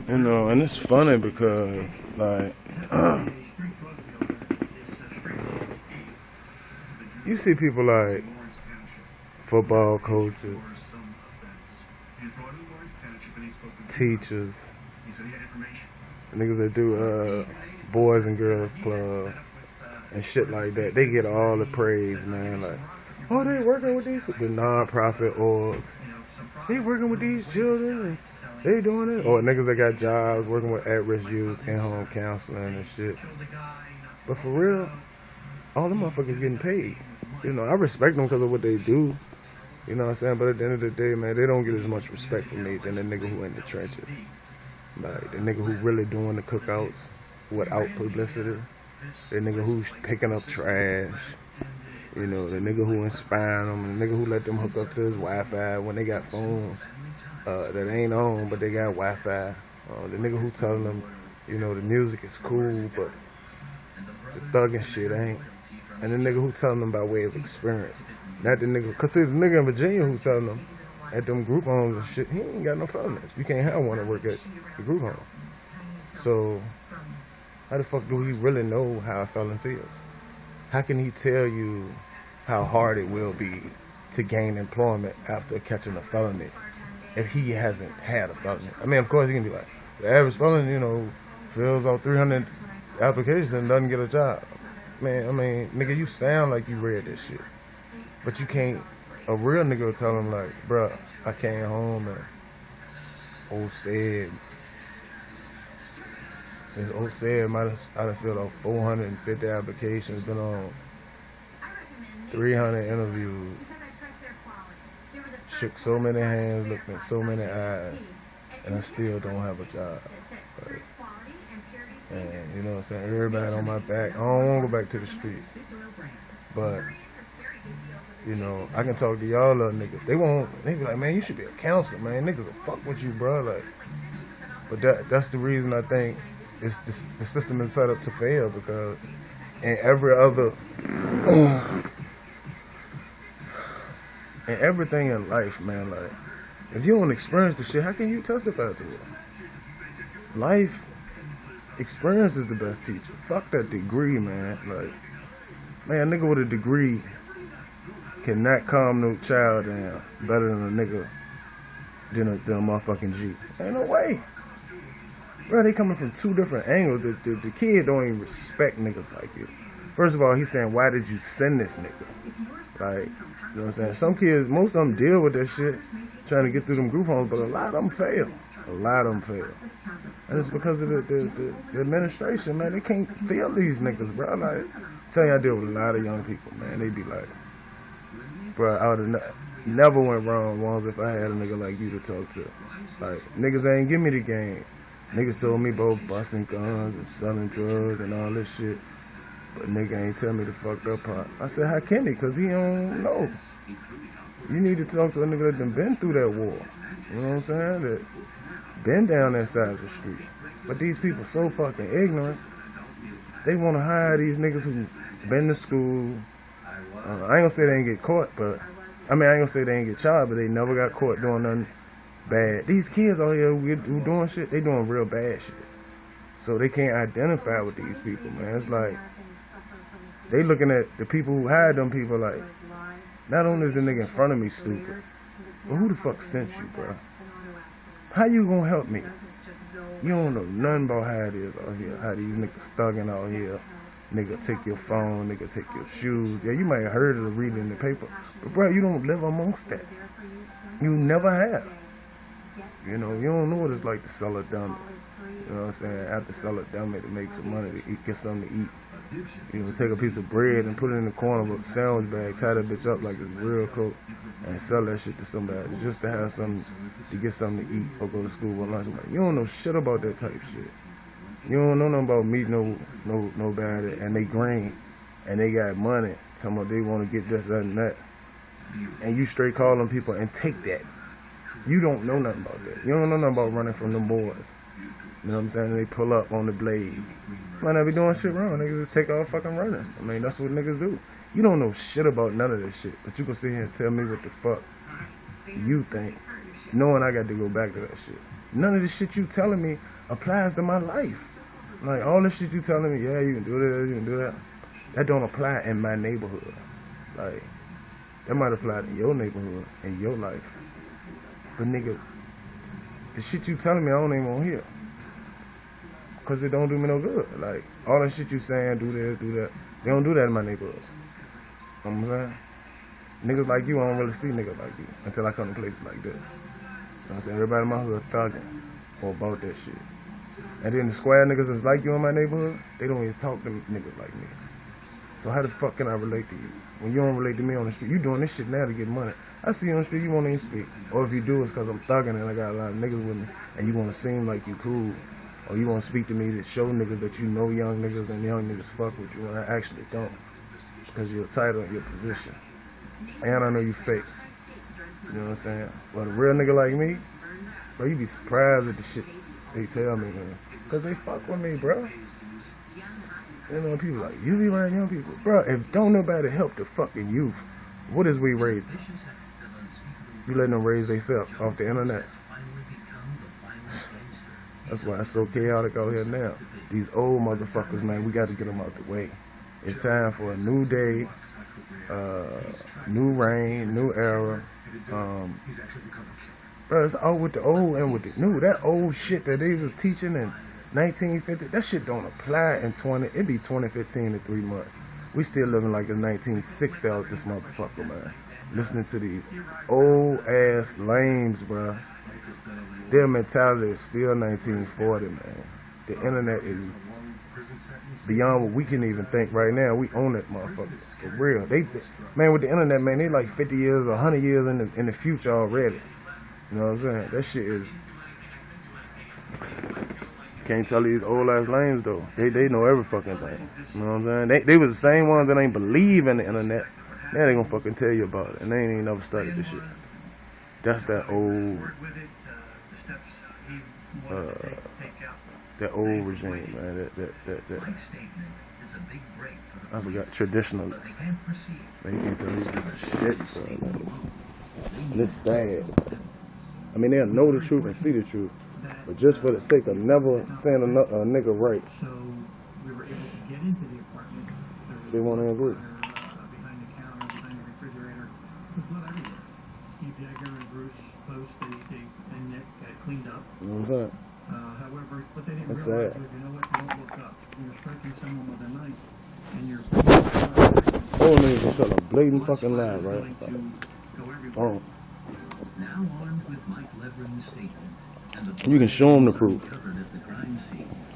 You know, and it's funny because, like, you see people like football coaches, teachers, niggas that do boys and girls club and shit like that. They get all the praise, man. Like, oh, they working with the non-profit orgs. They working with these children. And they doing it. Or niggas that got jobs working with at-risk youth and home counseling and shit. But for real, all them motherfuckers getting paid. You know, I respect them because of what they do. You know what I'm saying? But at the end of the day, man, they don't get as much respect from me than the nigga who in the trenches. Like, the nigga who really doing the cookouts without publicity. The nigga who's picking up trash. You know, the nigga who inspiring them. The nigga who let them hook up to his Wi-Fi when they got phones that ain't on, but they got Wi-Fi. The nigga who telling them, you know, the music is cool, but the thugging shit ain't. And the nigga who telling them by way of experience. Not the nigga, cause see the nigga in Virginia who telling them at them group homes and shit, he ain't got no felonies. You can't have one that work at the group home. So, how the fuck do he really know how a felon feels? How can he tell you how hard it will be to gain employment after catching a felony if he hasn't had a felony? I mean, of course he can be like, the average felon, you know, fills out 300 applications and doesn't get a job. Man, I mean, nigga, you sound like you read this shit. But you can't, a real nigga will tell him like, bruh, I came home and said, since said, I done filled out 450 applications, been on 300 interviews, shook so many hands, looked in so many eyes, and I still don't have a job. Right? And you know what I'm saying, everybody on my back. I don't want to go back to the streets. But, you know, I can talk to y'all little niggas. They be like, man, you should be a counselor, man. Niggas will fuck with you, bro. Like, but that's the reason I think the system is set up to fail, because in everything in life, man, like, if you don't experience the shit, how can you testify to it? Life experience is the best teacher. Fuck that degree, man. Like, man, a nigga with a degree cannot calm no child down better than a nigga than a motherfucking G. Ain't no way. Bro, they coming from two different angles. The kid don't even respect niggas like you. First of all, he's saying, why did you send this nigga? Like, you know what I'm saying? Some kids, most of them deal with that shit, trying to get through them group homes, but a lot of them fail. A lot of them fail. And it's because of the administration, man. They can't feel these niggas, bro. Like, I'm telling you, I deal with a lot of young people, man. They be like, bro, I would have never went wrong once if I had a nigga like you to talk to. Like, niggas ain't give me the game. Niggas told me about busting guns and selling drugs and all this shit. But nigga ain't tell me the fucked up part. I said, how can he? Because he don't know. You need to talk to a nigga that done been through that war. You know what I'm saying? That been down that side of the street. But these people so fucking ignorant. They want to hire these niggas who been to school. I ain't gonna say they ain't get caught, but I ain't gonna say they ain't get charged, but they never got caught doing nothing bad. These kids out here who doing shit, they doing real bad shit. So they can't identify with these people, man. It's like, they looking at the people who hired them people like, not only is the nigga in front of me stupid, but who the fuck sent you, bro? How you gonna help me? You don't know nothing about how it is out here, how these niggas thugging out here. Nigga take your phone, nigga take your shoes. Yeah, you might have heard it or read it in the paper, but bro, you don't live amongst that. You never have. You know, you don't know what it's like to sell a dummy. You know what I'm saying? After sell a dummy to make some money to eat, get something to eat. You know, take a piece of bread and put it in the corner of a sandwich bag, tie that bitch up like it's real coat, and sell that shit to somebody just to have something, to get something to eat or go to school or lunch. Like, you don't know shit about that type shit. You don't know nothing about meat, nobody, and they green, and they got money. Talking about they want to get this, that, and that. And you straight call them people and take that. You don't know nothing about that. You don't know nothing about running from them boys. You know what I'm saying? And they pull up on the blade. Might not be doing shit wrong. Niggas just take off fucking running. I mean, that's what niggas do. You don't know shit about none of this shit, but you can sit here and tell me what the fuck you think, knowing I got to go back to that shit. none of the shit you telling me applies to my life. Like, all the shit you telling me, yeah, you can do this, you can do that, that don't apply in my neighborhood. Like, that might apply to your neighborhood and your life. But nigga, the shit you telling me, I don't even want to hear. Because it don't do me no good. Like, all that shit you saying, do this, do that, they don't do that in my neighborhood. You know what I'm saying? Niggas like you, I don't really see niggas like you until I come to places like this. You know what I'm saying? Everybody in my hood thugging or about that shit. And then the square niggas that's like you in my neighborhood, they don't even talk to niggas like me. So how the fuck can I relate to you? When you don't relate to me on the street, you doing this shit now to get money. I see you on the street, you won't even speak. Or if you do, it's because I'm thugging and I got a lot of niggas with me and you want to seem like you cool. Or you want to speak to me to show niggas that you know young niggas and young niggas fuck with you when I actually don't. Because you're title of your position. And I know you fake. You know what I'm saying? But a real nigga like me, bro, you be surprised at the shit they tell me, man. Because they fuck with me, bro. You know, people like, you be around young people. Bro, if don't nobody help the fucking youth, what is we raising? You letting them raise themselves off the internet. That's why it's so chaotic out here now. These old motherfuckers, man, we got to get them out the way. It's time for a new day, new reign, new era. Bro, it's all with the old and with the new. That old shit that they was teaching in 1950, that shit don't apply in it be 2015 in 3 months. We still living like in 1960 out this motherfucker, man. Listening to these old ass lames, bro. Their mentality is still 1940, man. The internet is beyond what we can even think right now. We own that motherfucker, for real. Man, with the internet, man, they like 50 years or 100 years in the future already. You know what I'm saying? That shit is... Can't tell these old ass lames though. They know every fucking thing. You know what I'm saying? They was the same ones that ain't believe in the internet. Now they gonna fucking tell you about it, and they ain't even never studied this shit. That's that old, regime, man. That. I forgot traditionalists. Man, you can't tell me shit, bro. And it's sad. I mean, they'll know the truth and see the truth. But just for the sake of never saying a nigga right, so we were able to get into the apartment. They want to agree. Behind the counter, behind the refrigerator, with blood everywhere. Steve Jagger and Bruce Post, and Nick got it cleaned up. You know what I'm saying? However, what they didn't That's realize sad. was, you know what, don't look up. You're striking someone with a knife, and you're... Old niggas are shut a blatant fucking lie, right? Oh. Now armed with Mike Leverin's statement. You can show them the proof.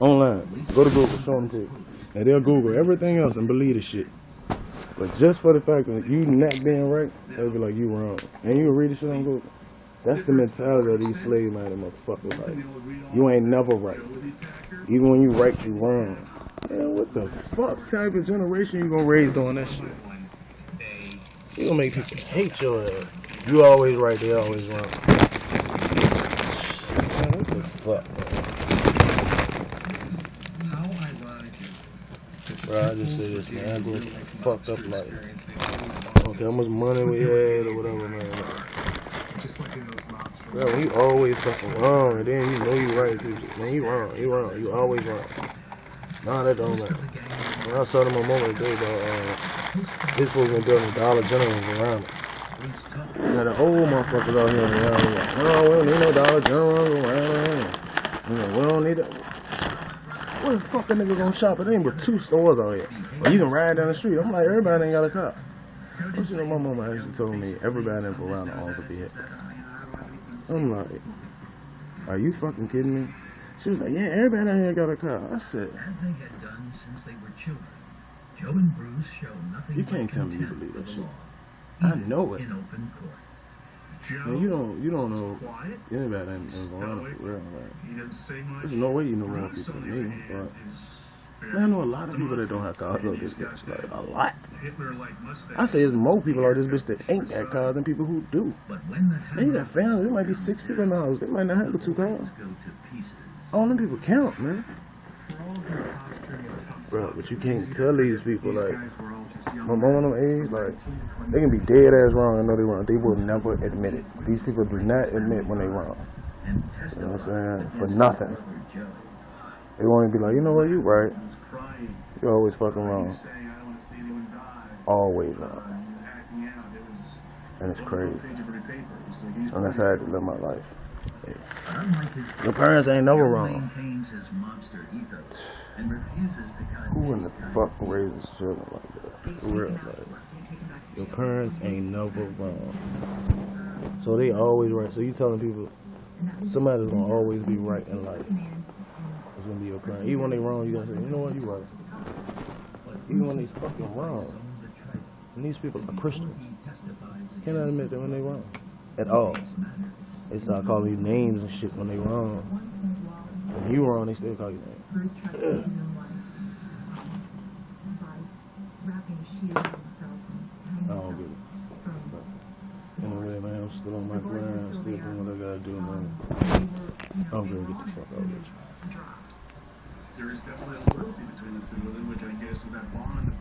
Online. Go to Google, show them the proof. And they'll Google everything else and believe the shit. But just for the fact that you not being right, they'll be like, you wrong. And you read the shit on Google. That's the mentality of these slave-minded motherfuckers. Like, you ain't never right. Even when you right, you wrong. Man, what the fuck type of generation you gonna raise doing that shit? You gonna make people hate your ass. You always right, they always wrong. What the fuck, man? Bro, I just say this, man. I grew up in a fucked up life. Okay, how much money we had or whatever, man. Bro, when you always fucking wrong, and then you know you right, man, you wrong, you always wrong. Nah, that don't matter. When I was talking to my mama today about, this was been building Dollar General around it. Now the old motherfuckers out here around me like, no, we don't need no Dollar General around. You know, we don't need that. Where the fuck a nigga gonna shop? It ain't but 2 stores out here. Or you can ride down the street. I'm like, everybody ain't got a car. But you know, my mama actually told me everybody in Verona owns a vehicle. I'm like, are you fucking kidding me? She was like, yeah, everybody out here got a car. I said, As they had done since they were children, Joe and Bruce show nothing. You can't tell me you believe that shit. I know it. In open court. Man, you don't know anybody in Verona for real, man. There's no way you know more people than me, but man, I know a lot of people that don't have cars like this bitch, like a lot. I say there's more people like this bitch that ain't got cars than people who do. Man, you got family, there might be 6 people in the house, they might not have but 2 cars. All them people count, man. Bro, but you can't tell these people, like, my mom them age, like, they can be dead ass wrong and know they wrong. They will never admit it. These people do not admit when they wrong. and You know what I'm testified saying? that For his nothing. brother Joe They won't even be like, you know what, you right. was crying. You're always fucking wrong. He's saying, I don't want to see anyone die. Always He wrong. was acting out. It was And it's on the crazy. front page of every paper. So he's And that's how I had to live my life. But unlike his Your parents ain't never Joe wrong. maintains his monster ethos and refuses to cut Who in any the kind fuck of deal. raises children like that? For real, like. Your parents ain't never wrong. So they always right. So you telling people somebody's gonna always be right in life. It's gonna be your parent. Even when they wrong, you gonna say, you know what, you right. Even when they fucking wrong. And these people are Christians. Cannot admit that when they wrong. At all. They start calling you names and shit when they wrong. When you wrong, they still call you names. I don't get it. But anyway, man, I'm still on my grind, still doing what I gotta do, man. I'm gonna get the fuck out of this. There is definitely a loyalty between the two of them, which I guess is that bond